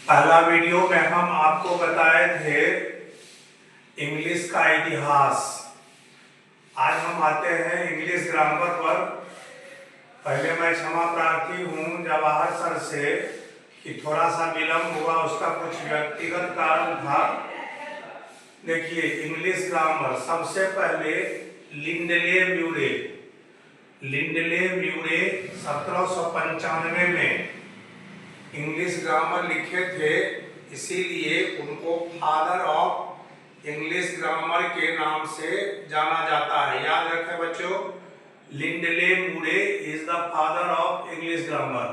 पहला वीडियो में हम आपको बताए थे इंग्लिश का इतिहास। आज हम आते हैं इंग्लिश ग्रामर पर। पहले मैं क्षमा प्रार्थी हूँ जवाहर सर से कि थोड़ा सा विलम्ब हुआ, उसका कुछ व्यक्तिगत कारण था। देखिए, इंग्लिश ग्रामर सबसे पहले लिंडले म्यूरे 1795 में इंग्लिश ग्रामर लिखे थे, इसीलिए उनको फादर ऑफ इंग्लिश ग्रामर के नाम से जाना जाता है। याद रखें बच्चों, Lindley Murray is the father of English grammar.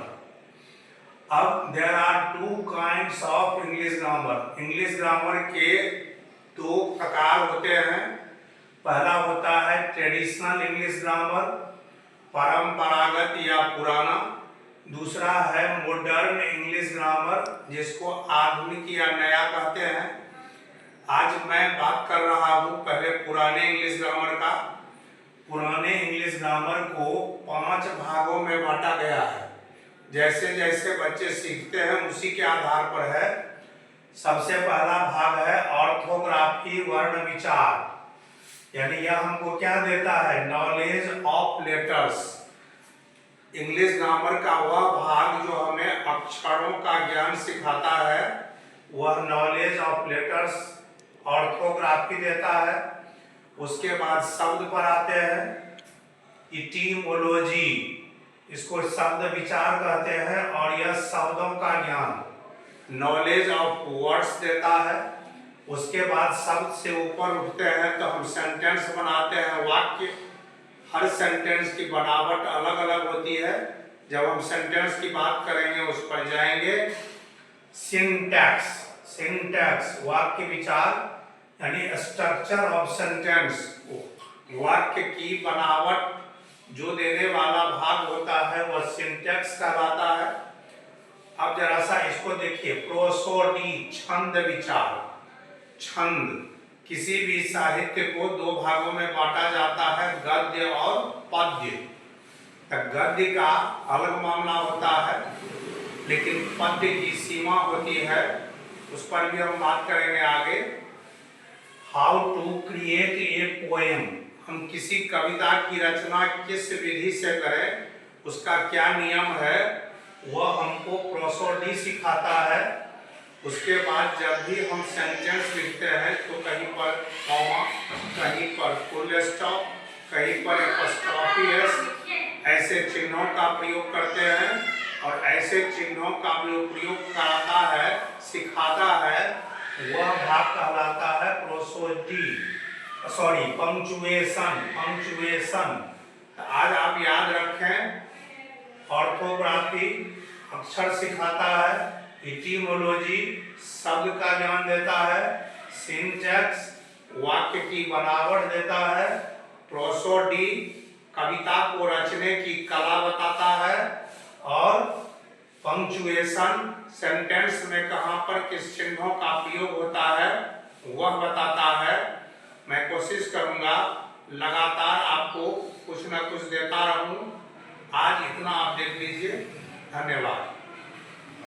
अब there are two kinds of English grammar. English grammar के दो प्रकार होते हैं। पहला होता है ट्रेडिशनल इंग्लिश ग्रामर, परंपरागत या पुराना। दूसरा है मॉडर्न इंग्लिश ग्रामर, जिसको आधुनिक या नया कहते हैं। आज मैं बात कर रहा हूँ पहले पुराने इंग्लिश ग्रामर का। पुराने इंग्लिश ग्रामर को 5 भागों में बांटा गया है। जैसे जैसे बच्चे सीखते हैं उसी के आधार पर है। सबसे पहला भाग है ऑर्थोग्राफी, वर्ण विचार, यानी यह हमको क्या देता है? Knowledge of letters. English grammar का वह भाग जो हमें अक्षरों का ज्ञान सिखाता है, वह नॉलेज ऑफ लेटर्स ऑर्थोग्राफी देता है। उसके बाद शब्द पर आते हैं, इटिमोलॉजी, इसको शब्द विचार कहते हैं, और यह शब्दों का ज्ञान नॉलेज ऑफ वर्ड्स देता है। उसके बाद शब्द से ऊपर उठते हैं तो हम सेंटेंस बनाते हैं, वाक्य। हर सेंटेंस की बनावट अलग अलग होती है। जब हम सेंटेंस की बात करेंगे उस पर जाएंगे। सिंटैक्स वाक्य विचार, यानी स्ट्रक्चर ऑफ सेंटेंस, वाक्य की बनावट जो देने वाला भाग होता है वह सिंटैक्स कहलाता है। अब जरा सा इसको देखिए, प्रोसोडी, छंद विचार। छंद, किसी भी साहित्य को 2 भागों में बांटा जाता है, गद्य और पद्य। गद्य का अलग मामला होता है, लेकिन पद्य की सीमा होती है, उस पर भी हम बात करेंगे आगे। How to create a poem, हम किसी कविता की रचना किस विधि से करें, उसका क्या नियम है, वह हमको प्रोसोडी सिखाता है। उसके बाद जब भी हम सेंटेंस लिखते हैं तो कहीं पर कॉमा, कहीं पर फुल स्टॉप, कहीं पर एपोस्ट्रोफी एस, ऐसे चिन्हों का प्रयोग करते हैं। और ऐसे चिन्हों का प्रयोग कराता है, सिखाता है, वह भाग कहलाता है पंक्चुएशन। आज आप याद रखें, ऑर्थोग्राफी अक्षर सिखाता है, इटिमोलॉजी शब्द का ज्ञान देता है, सिंटैक्स वाक्य की बनावट देता है, प्रोसोडी कविता को रचने की कला बताता है, और पंक्चुएशन सेंटेंस में कहां पर किस चिन्हों का प्रयोग होता है वह बताता है। मैं कोशिश करूंगा लगातार आपको कुछ न कुछ देता रहूं। आज इतना आप देख लीजिए। धन्यवाद।